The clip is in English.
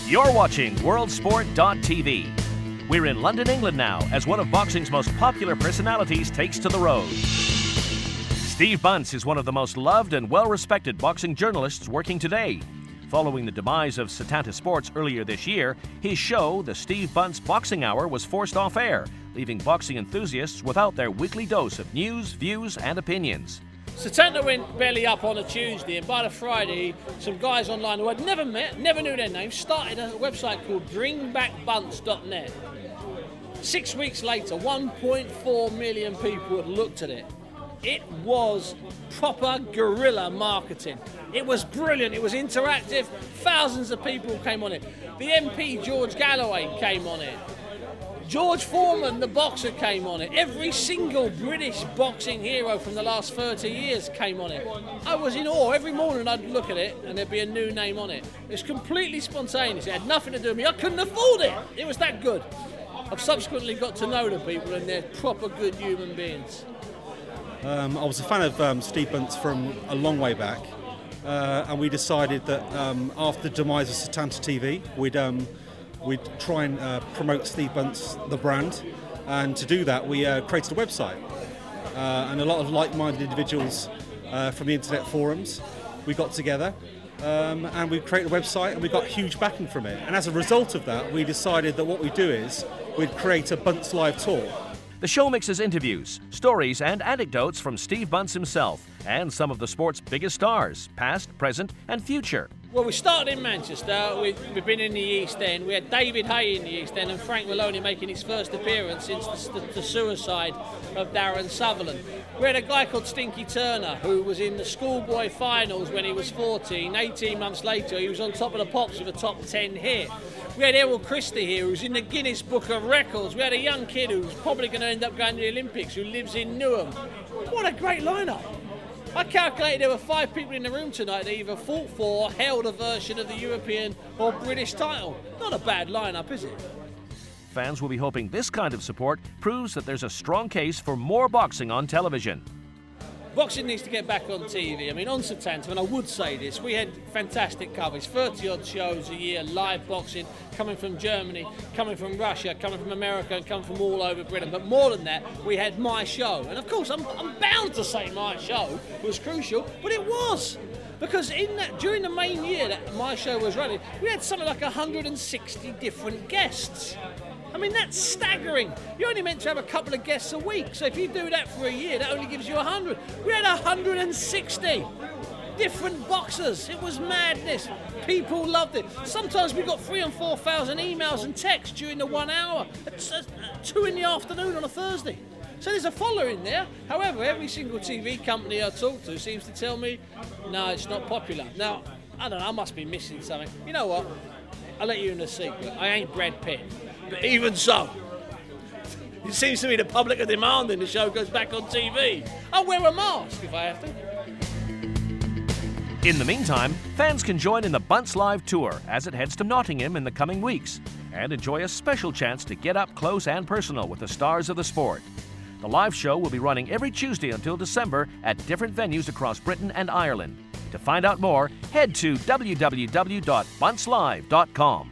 You're watching Worldsport.tv. We're in London, England now, as one of boxing's most popular personalities takes to the road. Steve Bunce is one of the most loved and well-respected boxing journalists working today. Following the demise of Setanta Sports earlier this year, his show, the Steve Bunce Boxing Hour, was forced off air, leaving boxing enthusiasts without their weekly dose of news, views, and opinions. Setanta went belly up on a Tuesday, and by the Friday, some guys online who I'd never met, never knew their names, started a website called bringbackbunce.net. 6 weeks later, 1.4 million people had looked at it. It was proper guerrilla marketing. It was brilliant, it was interactive, thousands of people came on it. The MP, George Galloway, came on it. George Foreman, the boxer, came on it. Every single British boxing hero from the last 30 years came on it. I was in awe. Every morning I'd look at it and there'd be a new name on it. It was completely spontaneous. It had nothing to do with me. I couldn't afford it. It was that good. I've subsequently got to know the people, and they're proper good human beings. I was a fan of Steve Bunce from a long way back, and we decided that after the demise of Setanta TV, we'd try and promote Steve Bunce, the brand, and to do that we created a website. And a lot of like-minded individuals from the internet forums, we got together and we created a website, and we got huge backing from it. And as a result of that, we decided that what we'd do is we'd create a BunceLive Tour. The show mixes interviews, stories, and anecdotes from Steve Bunce himself and some of the sport's biggest stars, past, present, and future. Well, we started in Manchester, we've been in the East End, we had David Haye in the East End and Frank Maloney making his first appearance since the suicide of Darren Sutherland. We had a guy called Stinky Turner who was in the schoolboy finals when he was 14. 18 months later he was on top of the pops with a top 10 hit. We had Errol Christie here who's in the Guinness Book of Records. We had a young kid who's probably going to end up going to the Olympics who lives in Newham. What a great lineup! I calculated there were 5 people in the room tonight that either fought for or held a version of the European or British title. Not a bad lineup, is it? Fans will be hoping this kind of support proves that there's a strong case for more boxing on television. Boxing needs to get back on TV. I mean, on Setanta, and I would say this, we had fantastic coverage, 30-odd shows a year, live boxing, coming from Germany, coming from Russia, coming from America, and coming from all over Britain. But more than that, we had my show. And of course, I'm bound to say my show was crucial, but it was. Because during the main year that my show was running, we had something like 160 different guests. I mean, that's staggering. You're only meant to have a couple of guests a week, so if you do that for a year, that only gives you 100. We had 160 different boxers. It was madness. People loved it. Sometimes we got 3,000 and 4,000 emails and texts during the 1 hour at 2 in the afternoon on a Thursday. So there's a following there. However, every single TV company I talk to seems to tell me, no, it's not popular. Now, I don't know, I must be missing something. You know what? I'll let you in a secret. I ain't Brad Pitt. But even so, it seems to me the public are demanding the show goes back on TV. I'll wear a mask if I have to. In the meantime, fans can join in the BunceLive Tour as it heads to Nottingham in the coming weeks and enjoy a special chance to get up close and personal with the stars of the sport. The live show will be running every Tuesday until December at different venues across Britain and Ireland. To find out more, head to www.buncelive.com.